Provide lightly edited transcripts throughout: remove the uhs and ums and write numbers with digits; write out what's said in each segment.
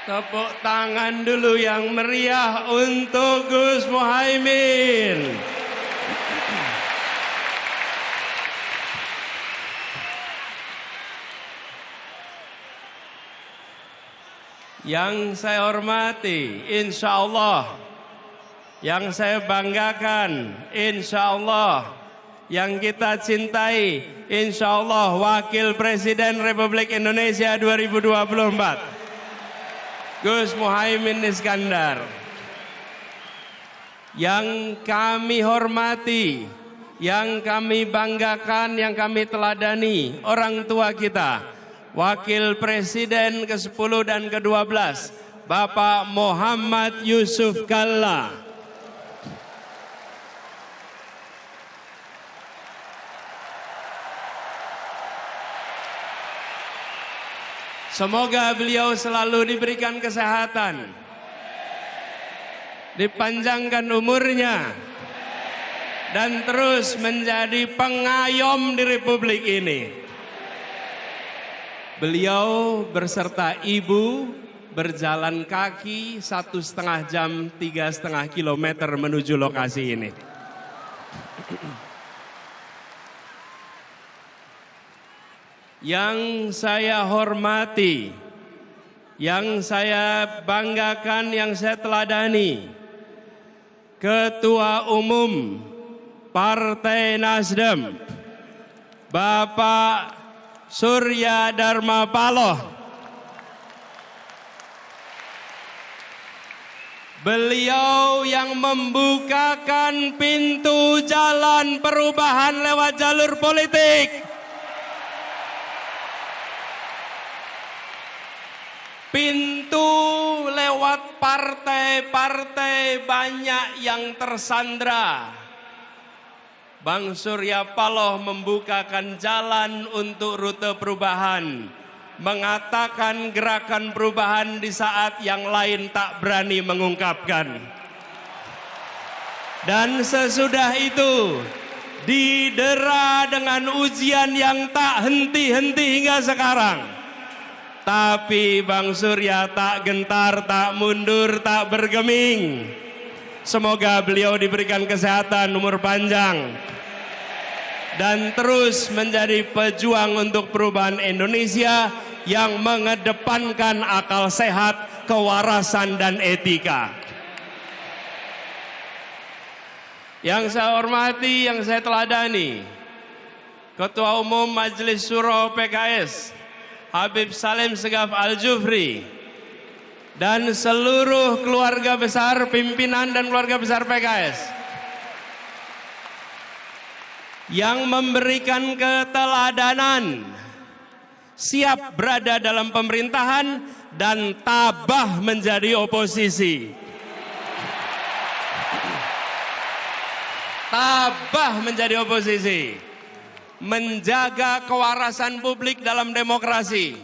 Tepuk tangan dulu yang meriah untuk Gus Muhaimin. Yang saya hormati, insya Allah. Yang saya banggakan, insya Allah. Yang kita cintai, insya Allah Wakil Presiden Republik Indonesia 2024. Gus Muhaimin Iskandar. Yang kami hormati, yang kami banggakan, yang kami teladani, orang tua kita, Wakil Presiden ke-10 dan ke-12, Bapak Muhammad Yusuf Kalla. Semoga beliau selalu diberikan kesehatan, dipanjangkan umurnya, dan terus menjadi pengayom di Republik ini. Beliau berserta ibu berjalan kaki 1,5 jam, 3,5 kilometer menuju lokasi ini. Yang saya hormati, yang saya banggakan, yang saya teladani, Ketua Umum Partai Nasdem, Bapak Surya Dharma Paloh. Beliau yang membukakan pintu jalan perubahan lewat jalur politik. Pintu lewat partai-partai banyak yang tersandra. Bang Surya Paloh membukakan jalan untuk rute perubahan, mengatakan gerakan perubahan di saat yang lain tak berani mengungkapkan. Dan sesudah itu didera dengan ujian yang tak henti-henti hingga sekarang. Tapi Bang Surya tak gentar, tak mundur, tak bergeming. Semoga beliau diberikan kesehatan, umur panjang, dan terus menjadi pejuang untuk perubahan Indonesia yang mengedepankan akal sehat, kewarasan, dan etika. Yang saya hormati, yang saya teladani, Ketua Umum Majelis Syuro PKS, Habib Salim Segaf Al-Jufri, dan seluruh keluarga besar, pimpinan dan keluarga besar PKS yang memberikan keteladanan, siap berada dalam pemerintahan dan tabah menjadi oposisi. Tabah menjadi oposisi, menjaga kewarasan publik dalam demokrasi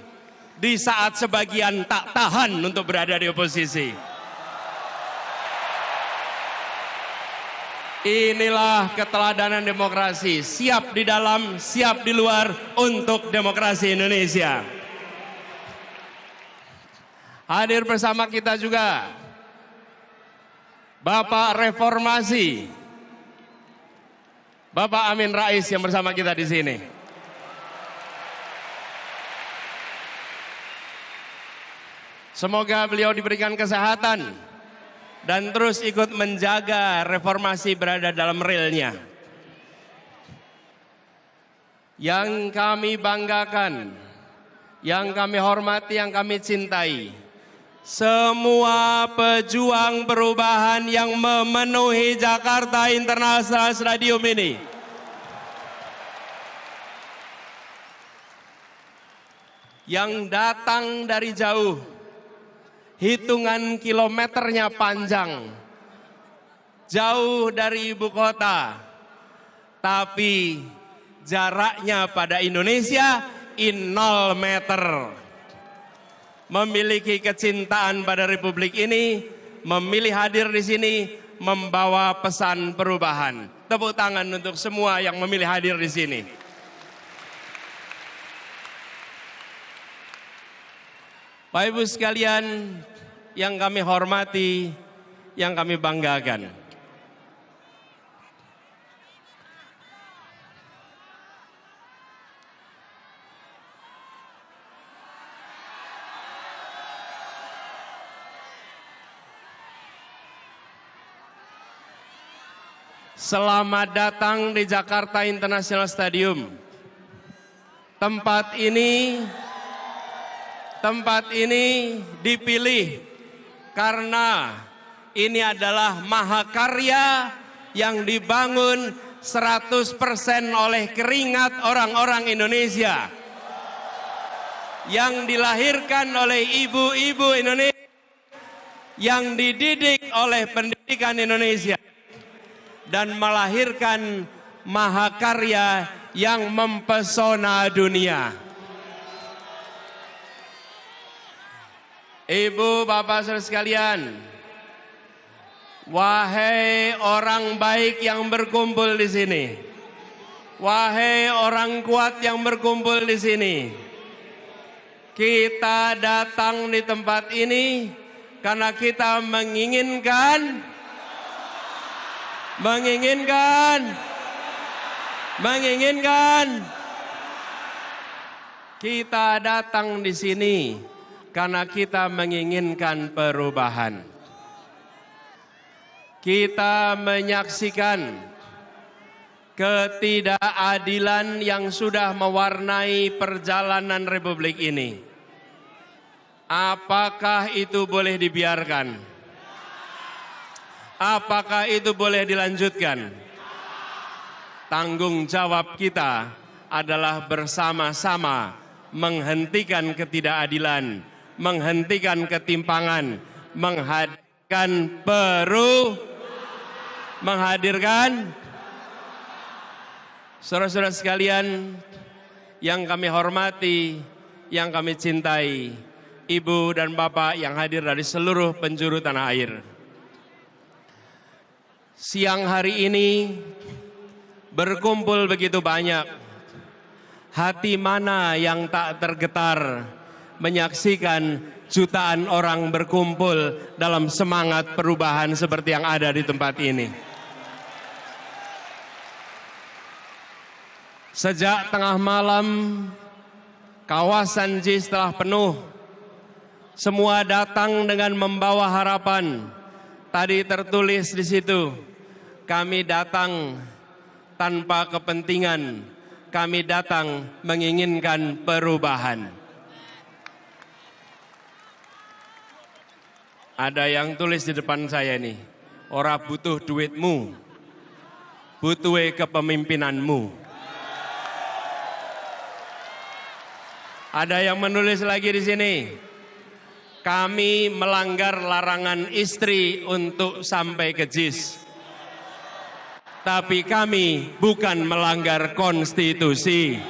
di saat sebagian tak tahan untuk berada di oposisi. Inilah keteladanan demokrasi, siap di dalam, siap di luar untuk demokrasi Indonesia. Hadir bersama kita juga Bapak Reformasi, Bapak Amin Rais yang bersama kita di sini. Semoga beliau diberikan kesehatan dan terus ikut menjaga reformasi berada dalam relnya. Yang kami banggakan, yang kami hormati, yang kami cintai, semua pejuang perubahan yang memenuhi Jakarta International Stadium ini. Yang datang dari jauh, hitungan kilometernya panjang, jauh dari ibu kota, tapi jaraknya pada Indonesia 0 meter. Memiliki kecintaan pada Republik ini, memilih hadir di sini, membawa pesan perubahan. Tepuk tangan untuk semua yang memilih hadir di sini. Bapak Ibu sekalian yang kami hormati, yang kami banggakan. Selamat datang di Jakarta International Stadium. Tempat ini dipilih karena ini adalah mahakarya yang dibangun 100% oleh keringat orang-orang Indonesia. Yang dilahirkan oleh ibu-ibu Indonesia, yang dididik oleh pendidikan Indonesia, dan melahirkan mahakarya yang mempesona dunia. Ibu, bapak, saudara sekalian, wahai orang baik yang berkumpul di sini, wahai orang kuat yang berkumpul di sini, kita datang di tempat ini karena kita menginginkan kita datang di sini karena kita menginginkan perubahan. Kita menyaksikan ketidakadilan yang sudah mewarnai perjalanan Republik ini. Apakah itu boleh dibiarkan? Apakah itu boleh dilanjutkan? Tanggung jawab kita adalah bersama-sama menghentikan ketidakadilan, menghentikan ketimpangan, menghadirkan saudara-saudara sekalian yang kami hormati, yang kami cintai, ibu dan bapak yang hadir dari seluruh penjuru tanah air. Siang hari ini berkumpul begitu banyak. Hati mana yang tak tergetar menyaksikan jutaan orang berkumpul dalam semangat perubahan seperti yang ada di tempat ini. Sejak tengah malam, kawasan JIS telah penuh. Semua datang dengan membawa harapan. Tadi tertulis di situ, kami datang tanpa kepentingan, kami datang menginginkan perubahan. Ada yang tulis di depan saya nih, ora butuh duitmu, butuh kepemimpinanmu. Ada yang menulis lagi di sini, kami melanggar larangan istri untuk sampai ke JIS. Tapi kami bukan melanggar konstitusi.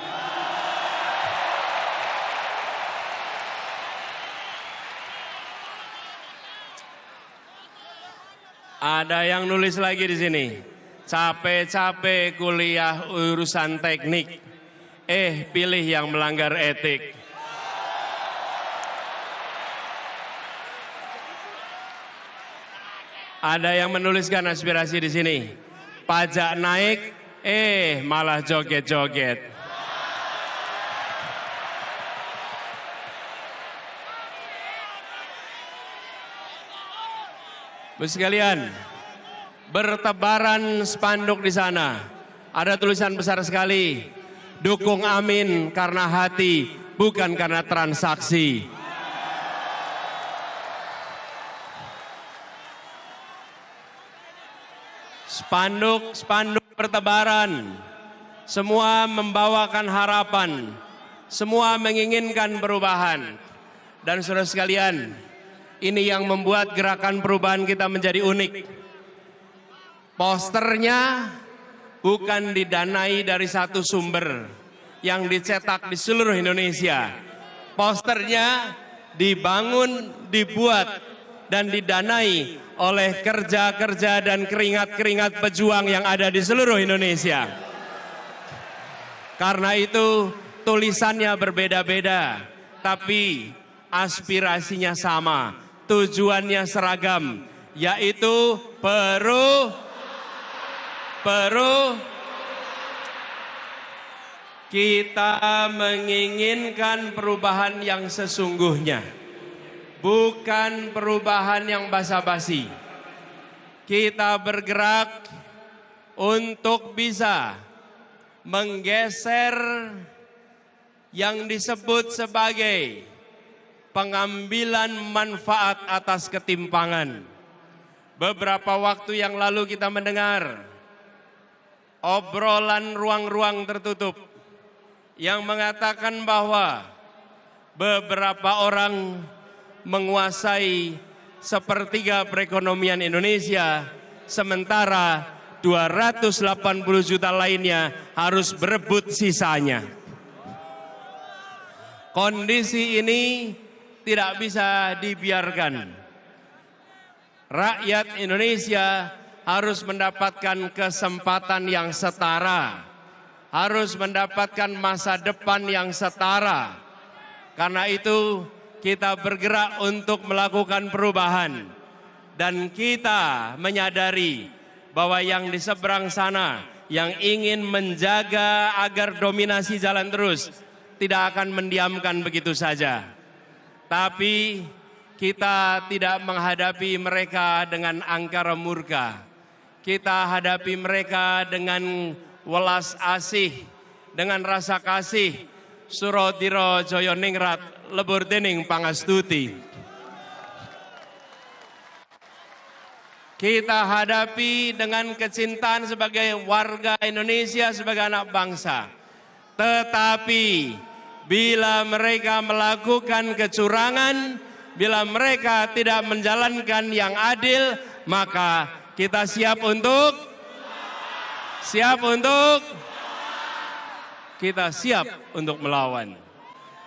Ada yang nulis lagi di sini, capek-capek kuliah urusan teknik, pilih yang melanggar etik. Ada yang menuliskan aspirasi di sini, pajak naik, malah joget-joget. Bapak sekalian, bertebaran spanduk di sana. Ada tulisan besar sekali, dukung Amin karena hati, bukan karena transaksi. Spanduk bertebaran, semua membawakan harapan, semua menginginkan perubahan. Dan saudara sekalian, ini yang membuat gerakan perubahan kita menjadi unik. Posternya bukan didanai dari satu sumber yang dicetak di seluruh Indonesia. Posternya dibangun, dibuat, dan didanai oleh kerja-kerja dan keringat-keringat pejuang yang ada di seluruh Indonesia. Karena itu tulisannya berbeda-beda, tapi aspirasinya sama, tujuannya seragam, yaitu kita menginginkan perubahan yang sesungguhnya, bukan perubahan yang basa-basi. Kita bergerak untuk bisa menggeser yang disebut sebagai pengambilan manfaat atas ketimpangan. Beberapa waktu yang lalu kita mendengar obrolan ruang-ruang tertutup yang mengatakan bahwa beberapa orang menguasai sepertiga perekonomian Indonesia, sementara 280 juta lainnya harus berebut sisanya. Kondisi ini tidak bisa dibiarkan. Rakyat Indonesia harus mendapatkan kesempatan yang setara, harus mendapatkan masa depan yang setara. Karena itu kita bergerak untuk melakukan perubahan, dan kita menyadari bahwa yang di seberang sana yang ingin menjaga agar dominasi jalan terus tidak akan mendiamkan begitu saja. Tapi kita tidak menghadapi mereka dengan angkara murka. Kita hadapi mereka dengan welas asih, dengan rasa kasih. Surodiro Joyo Ningrat lebur dening pangastuti. Kita hadapi dengan kecintaan sebagai warga Indonesia, sebagai anak bangsa. Tetapi bila mereka melakukan kecurangan, bila mereka tidak menjalankan yang adil, maka kita siap untuk melawan.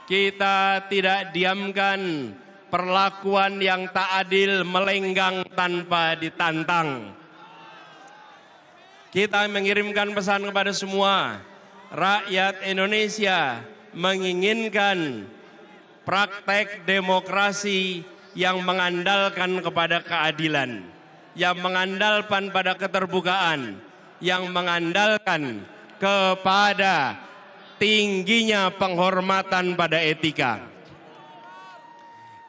Kita tidak diamkan perlakuan yang tak adil melenggang tanpa ditantang. Kita mengirimkan pesan kepada semua rakyat Indonesia, menginginkan praktek demokrasi yang mengandalkan kepada keadilan, yang mengandalkan pada keterbukaan, yang mengandalkan kepada tingginya penghormatan pada etika.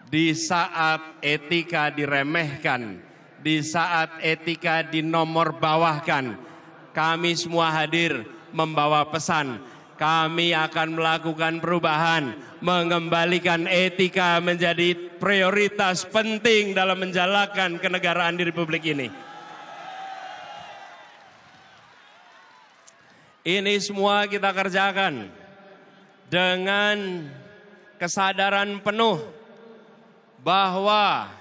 Di saat etika diremehkan, di saat etika dinomorbawahkan, kami semua hadir membawa pesan. Kami akan melakukan perubahan, mengembalikan etika menjadi prioritas penting dalam menjalankan kenegaraan di Republik ini. Ini semua kita kerjakan dengan kesadaran penuh bahwa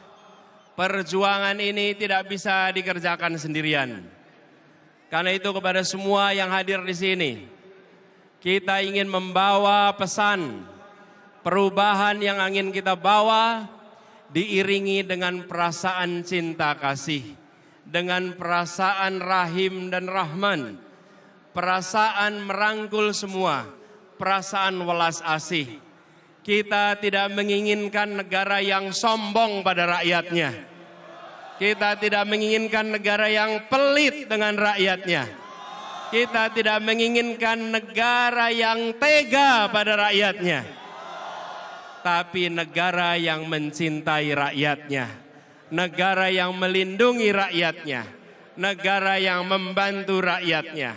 perjuangan ini tidak bisa dikerjakan sendirian. Karena itu kepada semua yang hadir di sini, kita ingin membawa pesan perubahan yang ingin kita bawa diiringi dengan perasaan cinta kasih, dengan perasaan rahim dan rahman, perasaan merangkul semua, perasaan welas asih. Kita tidak menginginkan negara yang sombong pada rakyatnya. Kita tidak menginginkan negara yang pelit dengan rakyatnya. Kita tidak menginginkan negara yang tega pada rakyatnya. Tapi negara yang mencintai rakyatnya. Negara yang melindungi rakyatnya. Negara yang membantu rakyatnya.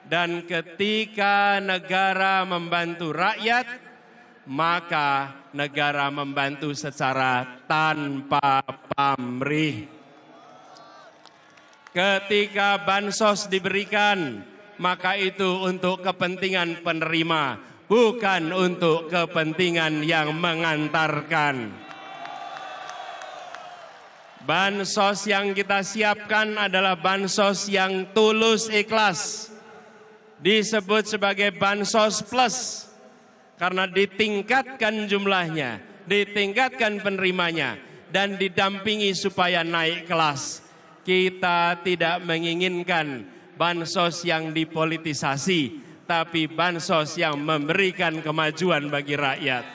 Dan ketika negara membantu rakyat, maka negara membantu secara tanpa pamrih. Ketika bansos diberikan, maka itu untuk kepentingan penerima, bukan untuk kepentingan yang mengantarkan. Bansos yang kita siapkan adalah bansos yang tulus ikhlas. Disebut sebagai bansos plus. Karena ditingkatkan jumlahnya, ditingkatkan penerimanya, dan didampingi supaya naik kelas. Kita tidak menginginkan bansos yang dipolitisasi, tapi bansos yang memberikan kemajuan bagi rakyat.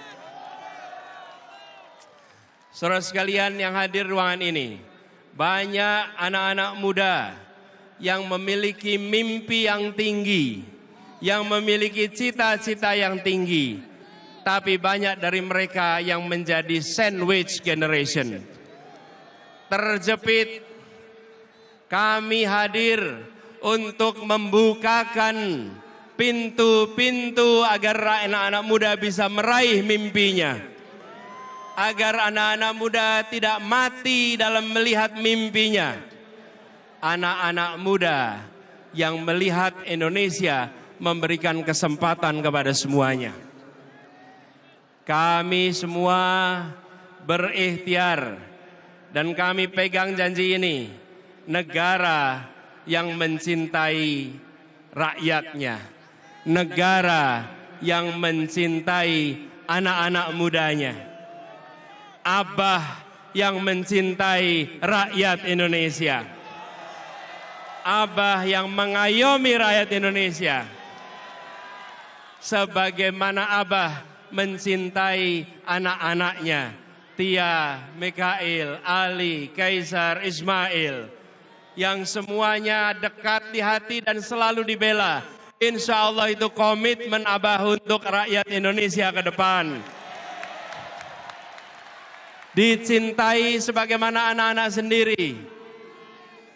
Saudara sekalian yang hadir ruangan ini, banyak anak-anak muda yang memiliki mimpi yang tinggi, yang memiliki cita-cita yang tinggi, tapi banyak dari mereka yang menjadi sandwich generation. Terjepit. Kami hadir untuk membukakan pintu-pintu agar anak-anak muda bisa meraih mimpinya. Agar anak-anak muda tidak mati dalam melihat mimpinya. Anak-anak muda yang melihat Indonesia memberikan kesempatan kepada semuanya. Kami semua berikhtiar dan kami pegang janji ini, negara yang mencintai rakyatnya, negara yang mencintai anak-anak mudanya, Abah yang mencintai rakyat Indonesia, Abah yang mengayomi rakyat Indonesia, sebagaimana Abah mencintai anak-anaknya, Tia, Mikail, Ali, Kaisar, Ismail, yang semuanya dekat di hati dan selalu dibela. Insya Allah itu komitmen Abah untuk rakyat Indonesia ke depan. Dicintai sebagaimana anak-anak sendiri.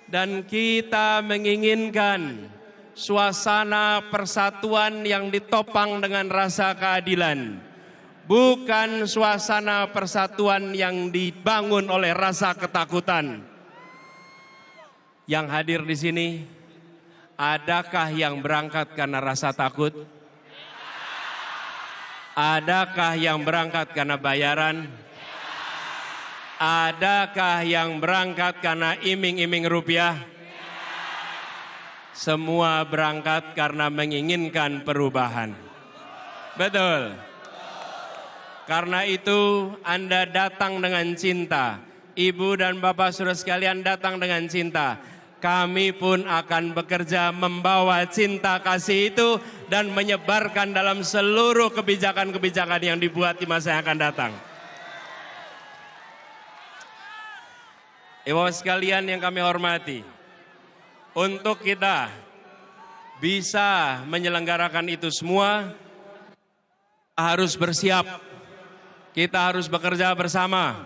Dan kita menginginkan suasana persatuan yang ditopang dengan rasa keadilan. Bukan suasana persatuan yang dibangun oleh rasa ketakutan. Yang hadir di sini, adakah yang berangkat karena rasa takut? Adakah yang berangkat karena bayaran? Adakah yang berangkat karena iming-iming rupiah? Semua berangkat karena menginginkan perubahan. Betul. Karena itu Anda datang dengan cinta. Ibu dan Bapak saudara sekalian datang dengan cinta. Kami pun akan bekerja membawa cinta kasih itu dan menyebarkan dalam seluruh kebijakan-kebijakan yang dibuat di masa yang akan datang. Ibu sekalian yang kami hormati, untuk kita bisa menyelenggarakan itu semua, harus bersiap, kita harus bekerja bersama.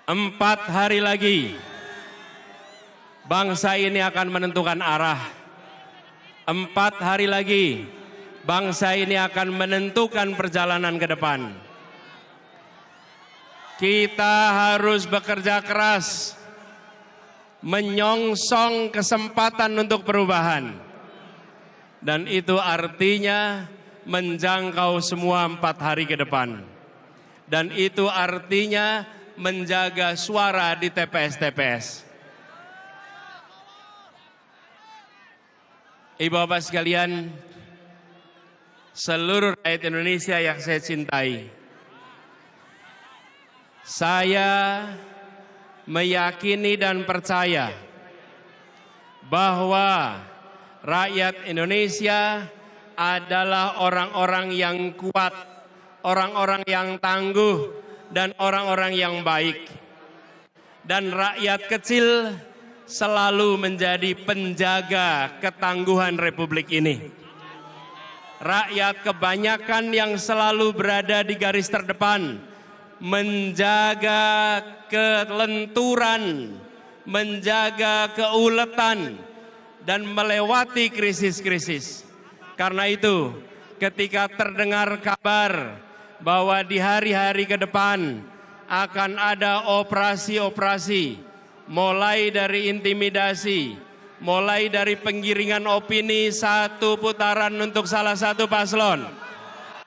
4 hari lagi, bangsa ini akan menentukan arah. 4 hari lagi, bangsa ini akan menentukan perjalanan ke depan. Kita harus bekerja keras, menyongsong kesempatan untuk perubahan. Dan itu artinya menjangkau semua 4 hari ke depan. Dan itu artinya menjaga suara di TPS-TPS. Ibu bapak sekalian, seluruh rakyat Indonesia yang saya cintai, saya meyakini dan percaya bahwa rakyat Indonesia adalah orang-orang yang kuat, orang-orang yang tangguh, dan orang-orang yang baik. Dan rakyat kecil selalu menjadi penjaga ketangguhan Republik ini. Rakyat kebanyakan yang selalu berada di garis terdepan, menjaga kelenturan, menjaga keuletan, dan melewati krisis-krisis. Karena itu, ketika terdengar kabar bahwa di hari-hari ke depan akan ada operasi-operasi, mulai dari intimidasi, mulai dari penggiringan opini 1 putaran untuk salah satu paslon,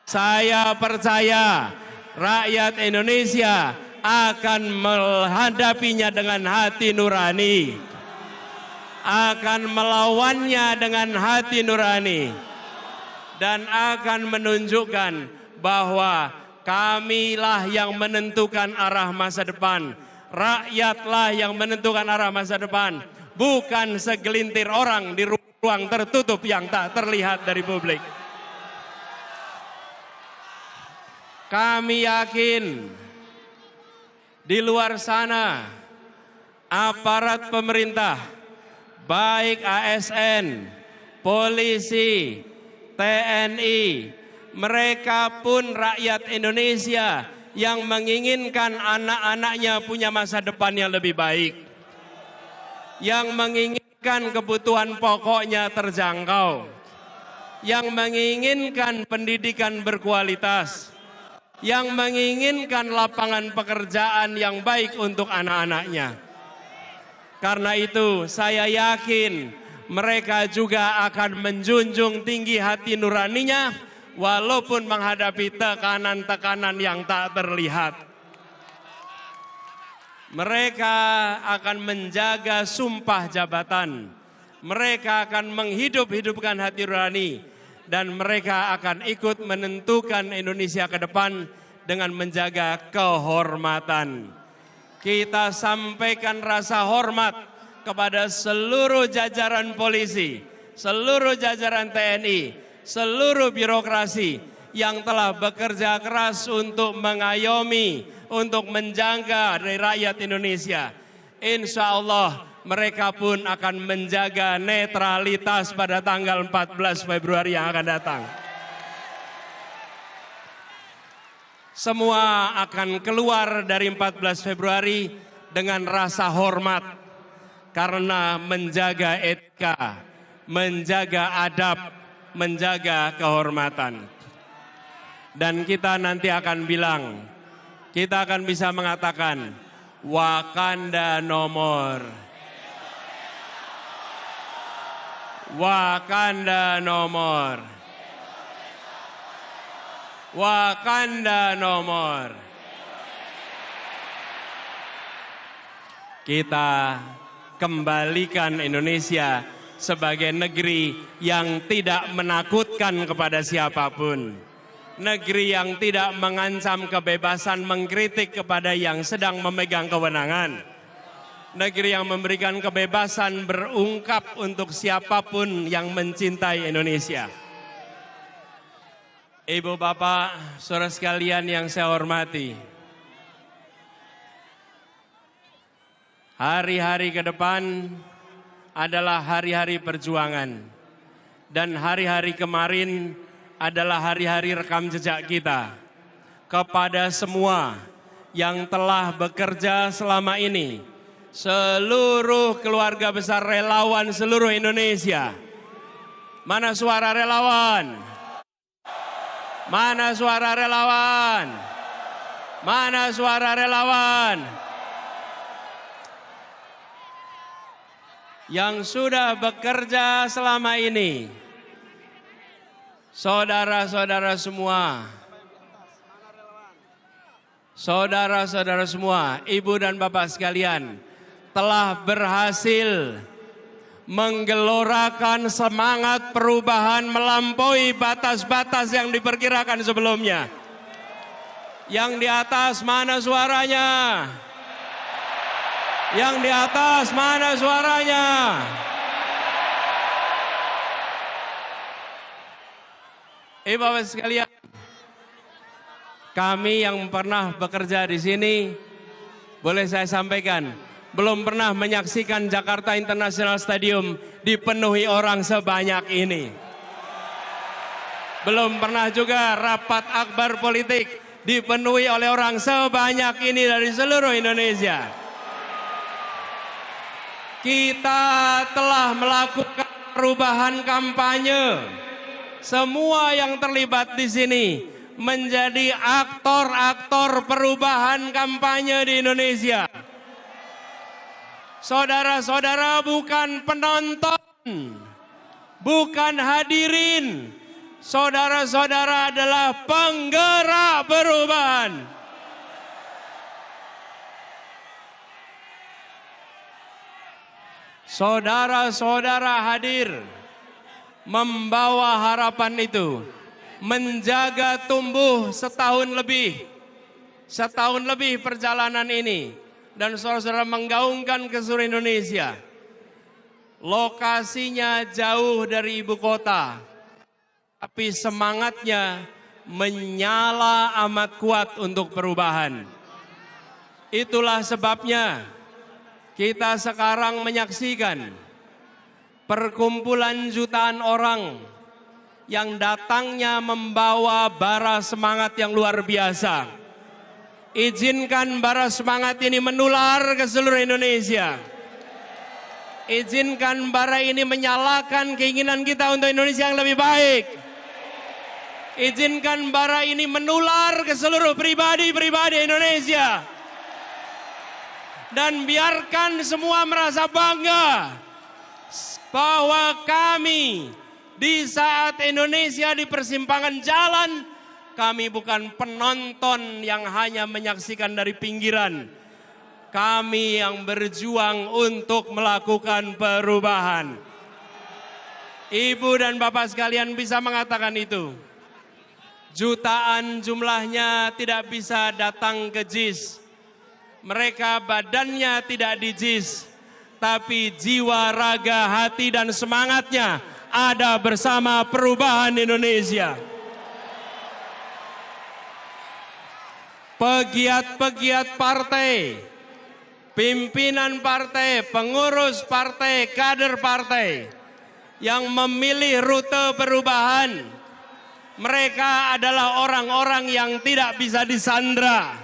saya percaya rakyat Indonesia akan menghadapinya dengan hati nurani, akan melawannya dengan hati nurani, dan akan menunjukkan bahwa kamilah yang menentukan arah masa depan, rakyatlah yang menentukan arah masa depan, bukan segelintir orang di ruang tertutup yang tak terlihat dari publik. Kami yakin Di luar sana, aparat pemerintah, baik ASN, polisi, TNI, mereka pun rakyat Indonesia yang menginginkan anak-anaknya punya masa depan yang lebih baik, yang menginginkan kebutuhan pokoknya terjangkau, yang menginginkan pendidikan berkualitas, yang menginginkan lapangan pekerjaan yang baik untuk anak-anaknya. Karena itu saya yakin mereka juga akan menjunjung tinggi hati nuraninya walaupun menghadapi tekanan-tekanan yang tak terlihat. Mereka akan menjaga sumpah jabatan. Mereka akan menghidup-hidupkan hati nurani. Dan mereka akan ikut menentukan Indonesia ke depan dengan menjaga kehormatan. Kita sampaikan rasa hormat kepada seluruh jajaran polisi, seluruh jajaran TNI, seluruh birokrasi yang telah bekerja keras untuk mengayomi, untuk menjaga dari rakyat Indonesia. Insya Allah mereka pun akan menjaga netralitas pada tanggal 14 Februari yang akan datang. Semua akan keluar dari 14 Februari dengan rasa hormat karena menjaga etika, menjaga adab, menjaga kehormatan. Dan kita nanti akan bilang, kita akan bisa mengatakan, Wakanda no more. Wakanda no more. Wakanda no more. Kita kembalikan Indonesia sebagai negeri yang tidak menakutkan kepada siapapun. Negeri yang tidak mengancam kebebasan mengkritik kepada yang sedang memegang kewenangan. Negeri yang memberikan kebebasan berungkap untuk siapapun yang mencintai Indonesia. Ibu, Bapak, saudara sekalian yang saya hormati. Hari-hari ke depan adalah hari-hari perjuangan. Dan hari-hari kemarin adalah hari-hari rekam jejak kita. Kepada semua yang telah bekerja selama ini, seluruh keluarga besar relawan seluruh Indonesia. Mana suara relawan? Mana suara relawan? Mana suara relawan? Yang sudah bekerja selama ini. Saudara-saudara semua. Saudara-saudara semua, ibu dan bapak sekalian, telah berhasil menggelorakan semangat perubahan melampaui batas-batas yang diperkirakan sebelumnya. Yang di atas mana suaranya? Yang di atas mana suaranya? Ibu bapak sekalian, kami yang pernah bekerja di sini, boleh saya sampaikan, belum pernah menyaksikan Jakarta International Stadium dipenuhi orang sebanyak ini. Belum pernah juga rapat akbar politik dipenuhi oleh orang sebanyak ini dari seluruh Indonesia. Kita telah melakukan perubahan kampanye. Semua yang terlibat di sini menjadi aktor-aktor perubahan kampanye di Indonesia. Saudara-saudara bukan penonton, bukan hadirin. Saudara-saudara adalah penggerak perubahan. Saudara-saudara hadir membawa harapan itu, menjaga tumbuh setahun lebih perjalanan ini. Dan saudara-saudara menggaungkan ke seluruh Indonesia. Lokasinya jauh dari ibu kota, tapi semangatnya menyala amat kuat untuk perubahan. Itulah sebabnya kita sekarang menyaksikan perkumpulan jutaan orang yang datangnya membawa bara semangat yang luar biasa. Izinkan bara semangat ini menular ke seluruh Indonesia. Izinkan bara ini menyalakan keinginan kita untuk Indonesia yang lebih baik. Izinkan bara ini menular ke seluruh pribadi-pribadi Indonesia. Dan biarkan semua merasa bangga bahwa kami di saat Indonesia di persimpangan jalan, kami bukan penonton yang hanya menyaksikan dari pinggiran. Kami yang berjuang untuk melakukan perubahan. Ibu dan Bapak sekalian bisa mengatakan itu. Jutaan jumlahnya tidak bisa datang ke JIS. Mereka badannya tidak di JIS, tapi jiwa, raga, hati, dan semangatnya ada bersama perubahan Indonesia. Pegiat-pegiat partai, pimpinan partai, pengurus partai, kader partai yang memilih rute perubahan, mereka adalah orang-orang yang tidak bisa disandra.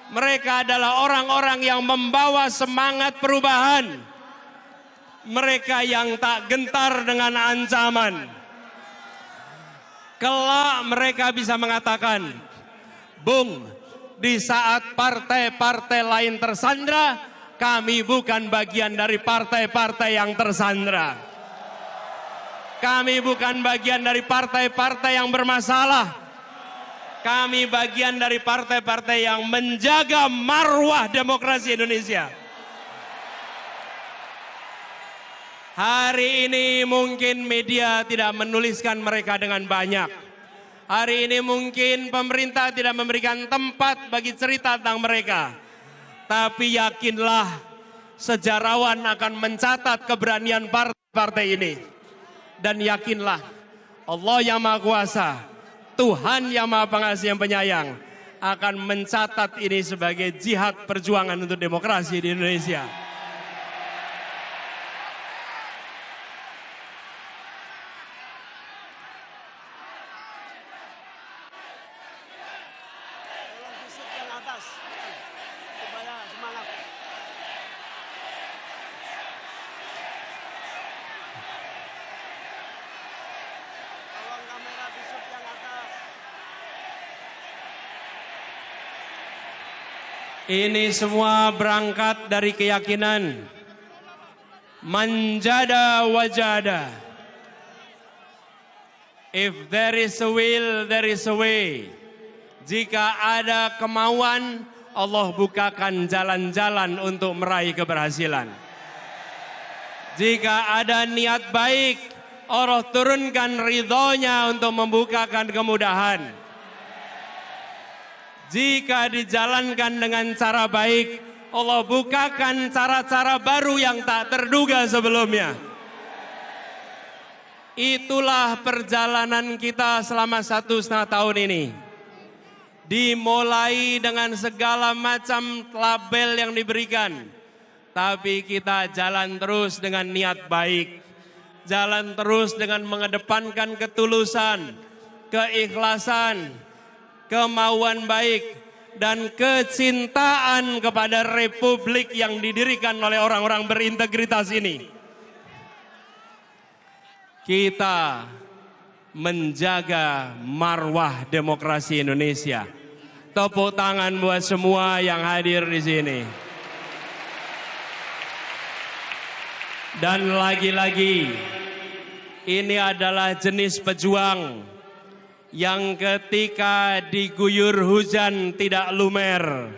Mereka adalah orang-orang yang membawa semangat perubahan. Mereka yang tak gentar dengan ancaman. Kelak mereka bisa mengatakan, Bung, di saat partai-partai lain tersandra, kami bukan bagian dari partai-partai yang tersandra. Kami bukan bagian dari partai-partai yang bermasalah. Kami bagian dari partai-partai yang menjaga marwah demokrasi Indonesia. Hari ini mungkin media tidak menuliskan mereka dengan banyak. Hari ini mungkin pemerintah tidak memberikan tempat bagi cerita tentang mereka. Tapi yakinlah, sejarawan akan mencatat keberanian partai-partai ini. Dan yakinlah, Allah yang Maha Kuasa, Tuhan yang Maha Pengasih yang penyayang, akan mencatat ini sebagai jihad perjuangan untuk demokrasi di Indonesia. Ini semua berangkat dari keyakinan manjada wajada. If there is a will, there is a way. Jika ada kemauan, Allah bukakan jalan-jalan untuk meraih keberhasilan. Jika ada niat baik, Allah turunkan ridhonya untuk membukakan kemudahan. Jika dijalankan dengan cara baik, Allah bukakan cara-cara baru yang tak terduga sebelumnya. Itulah perjalanan kita selama 1,5 tahun ini. Dimulai dengan segala macam label yang diberikan. Tapi kita jalan terus dengan niat baik. Jalan terus dengan mengedepankan ketulusan, keikhlasan, kemauan baik, dan kecintaan kepada republik yang didirikan oleh orang-orang berintegritas ini. Kita menjaga marwah demokrasi Indonesia. Tepuk tangan buat semua yang hadir di sini. Dan lagi-lagi, ini adalah jenis pejuang yang ketika diguyur hujan tidak lumer,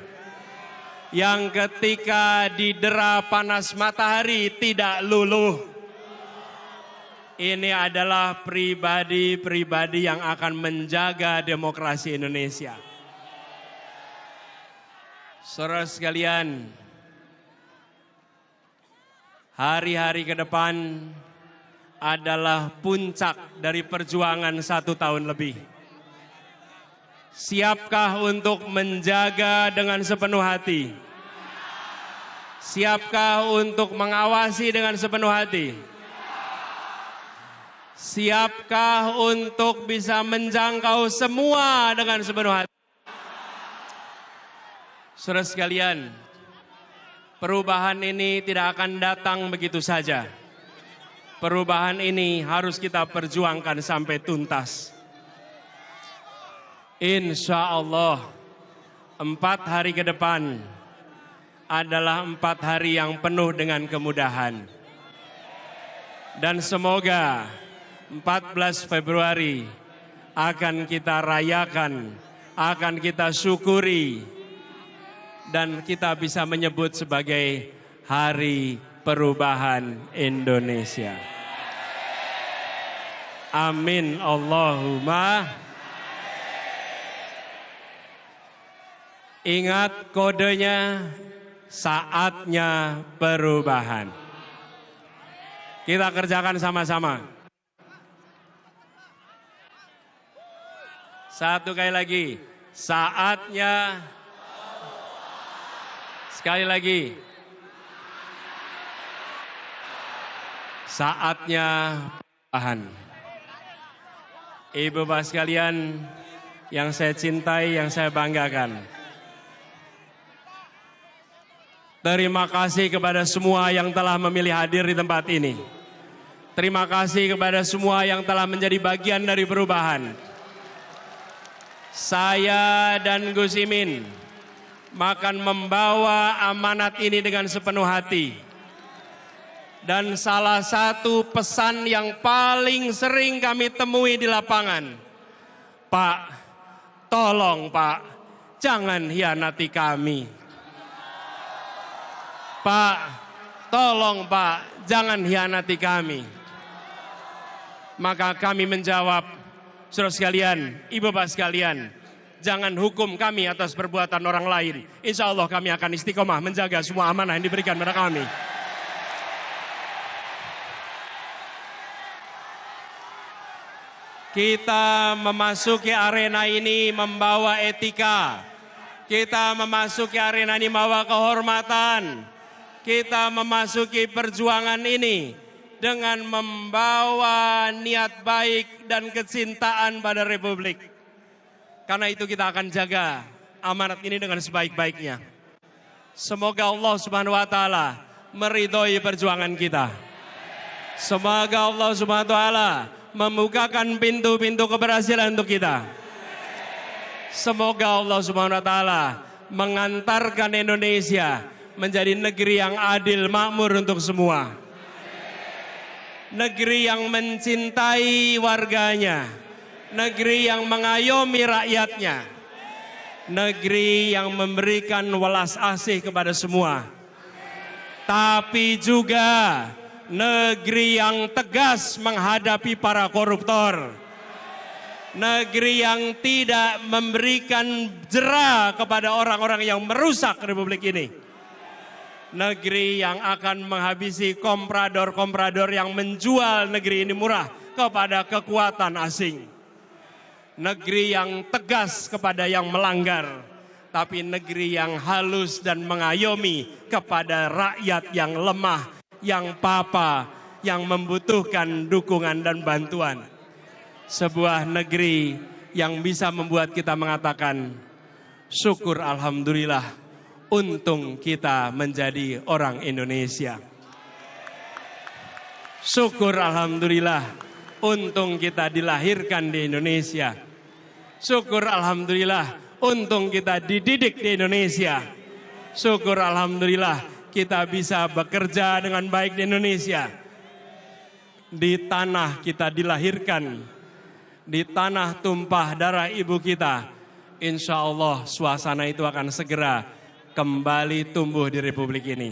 yang ketika didera panas matahari tidak luluh. Ini adalah pribadi-pribadi yang akan menjaga demokrasi Indonesia. Saudara sekalian, hari-hari ke depan adalah puncak dari perjuangan 1 tahun lebih. Siapkah untuk menjaga dengan sepenuh hati Siapkah untuk mengawasi dengan sepenuh hati? Siapkah untuk bisa menjangkau semua dengan sepenuh hati? Saudara sekalian, perubahan ini tidak akan datang begitu saja. Perubahan ini harus kita perjuangkan sampai tuntas. Insya Allah, 4 hari ke depan adalah 4 hari yang penuh dengan kemudahan. Dan semoga 14 Februari akan kita rayakan, akan kita syukuri, dan kita bisa menyebut sebagai Hari Perubahan Indonesia. Amin Allahumma. Ingat kodenya, saatnya perubahan. Kita kerjakan sama-sama. Satu kali lagi, saatnya. Sekali lagi, saatnya perubahan. Ibu bapak sekalian yang saya cintai, yang saya banggakan. Terima kasih kepada semua yang telah memilih hadir di tempat ini. Terima kasih kepada semua yang telah menjadi bagian dari perubahan. Saya dan Gus Imin akan membawa amanat ini dengan sepenuh hati. Dan salah satu pesan yang paling sering kami temui di lapangan, Pak, tolong Pak, jangan hianati kami. Pak, tolong Pak, jangan hianati kami. Maka kami menjawab, saudara sekalian, ibu bapak sekalian, jangan hukum kami atas perbuatan orang lain. Insya Allah kami akan istiqomah menjaga semua amanah yang diberikan kepada kami. Kita memasuki arena ini membawa etika. Kita memasuki arena ini membawa kehormatan. Kita memasuki perjuangan ini dengan membawa niat baik dan kecintaan pada Republik. Karena itu kita akan jaga amanat ini dengan sebaik-baiknya. Semoga Allah Subhanahu wa taala meridhoi perjuangan kita. Semoga Allah Subhanahu wa taala membukakan pintu-pintu keberhasilan untuk kita. Semoga Allah Subhanahu wa taala mengantarkan Indonesia menjadi negeri yang adil makmur untuk semua. Negeri yang mencintai warganya. Negeri yang mengayomi rakyatnya. Negeri yang memberikan welas asih kepada semua. Tapi juga negeri yang tegas menghadapi para koruptor. Negeri yang tidak memberikan jera kepada orang-orang yang merusak Republik ini. Negeri yang akan menghabisi komprador-komprador yang menjual negeri ini murah kepada kekuatan asing. Negeri yang tegas kepada yang melanggar, tapi negeri yang halus dan mengayomi kepada rakyat yang lemah, yang papa, yang membutuhkan dukungan dan bantuan. Sebuah negeri yang bisa membuat kita mengatakan, syukur alhamdulillah. Untung kita menjadi orang Indonesia. Syukur alhamdulillah, untung kita dilahirkan di Indonesia. Syukur alhamdulillah, untung kita dididik di Indonesia. Syukur alhamdulillah, kita bisa bekerja dengan baik di Indonesia. Di tanah kita dilahirkan, di tanah tumpah darah ibu kita. Insya Allah suasana itu akan segera kembali tumbuh di Republik ini.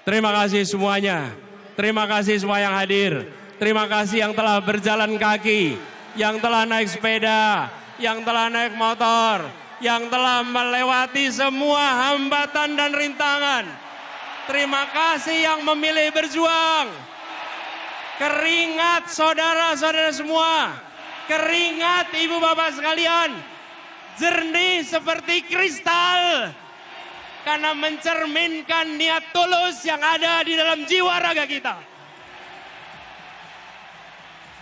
Terima kasih semuanya. Terima kasih semua yang hadir. Terima kasih yang telah berjalan kaki, yang telah naik sepeda, yang telah naik motor, yang telah melewati semua hambatan dan rintangan. Terima kasih yang memilih berjuang. Keringat saudara-saudara semua. Keringat ibu bapak sekalian. Jernih seperti kristal. karena mencerminkan niat tulus yang ada di dalam jiwa raga kita.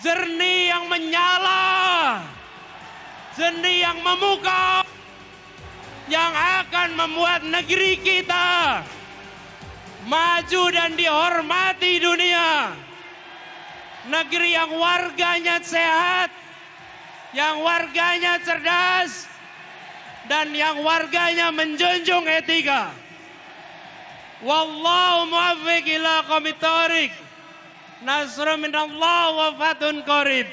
Jernih yang menyala, jernih yang memukau, yang akan membuat negeri kita maju dan dihormati dunia. Negeri yang warganya sehat, yang warganya cerdas, dan yang warganya menjunjung etika. Wallahu muwaffiq ila aqwamit thoriq. Nasrun minallah wa fathun qarib.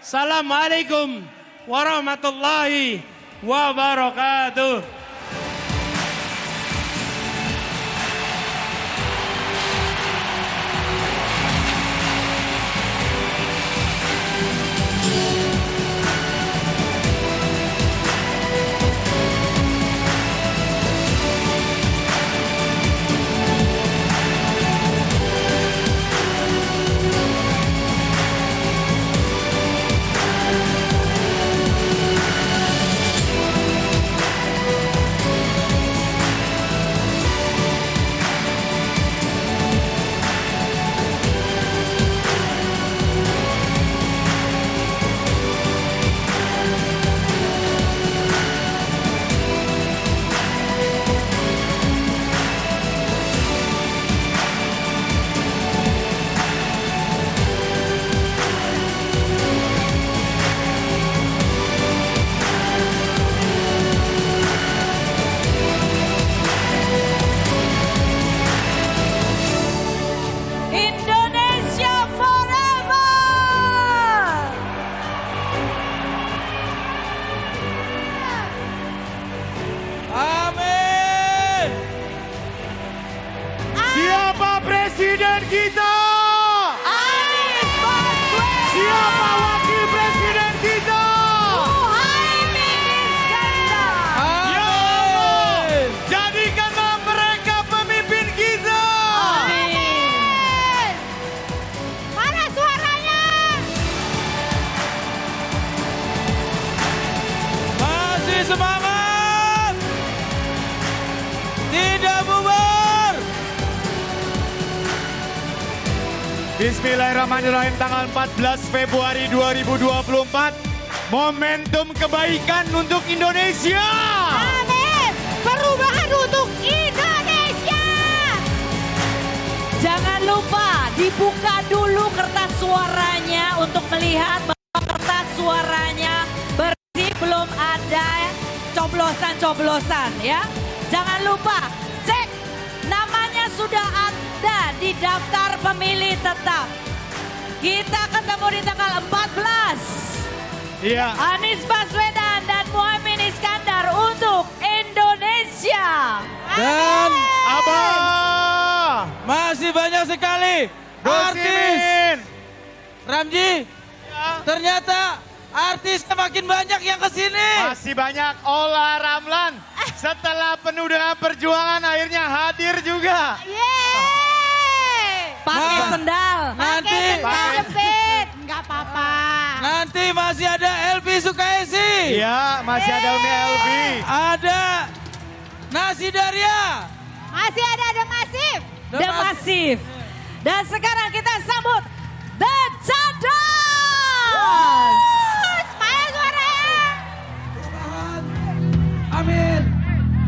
Assalamualaikum warahmatullahi wabarakatuh. Presiden kita? Anies Baswedan. Siapa wakil presiden kita? Muhaimin Iskandar. Ya Allah, jadikanlah mereka pemimpin kita. Amin. Mana suaranya? Masih semangat. Tidak bubar. Bismillahirrahmanirrahim, tanggal 14 Februari 2024. Momentum kebaikan untuk Indonesia. Amin. Perubahan untuk Indonesia. Jangan lupa dibuka dulu kertas suaranya untuk melihat bahwa kertas suaranya bersih, belum ada coblosan-coblosan ya. Jangan lupa cek namanya sudah ada di daftar pemilih tetap. Kita ketemu di tanggal 14. Iya. Anies Baswedan dan Muhaimin Iskandar untuk Indonesia. Dan Abah. Masih banyak sekali artis. Ramji, ternyata artis semakin banyak yang kesini. Masih banyak. Ola Ramlan. Setelah penuh dengan perjuangan akhirnya hadir juga. Yeay. Pakai Nah, sendal. Nanti, Pakai jepit. Enggak apa-apa. nanti masih ada Elvi Sukaisi. Iya, masih ada Umi Elvi. Ada Nasi Daria. Masih ada Masif. The Massive. Dan sekarang kita sambut The Cadas. Mana suaranya? Amin.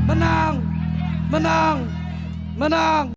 Menang. Menang. Menang.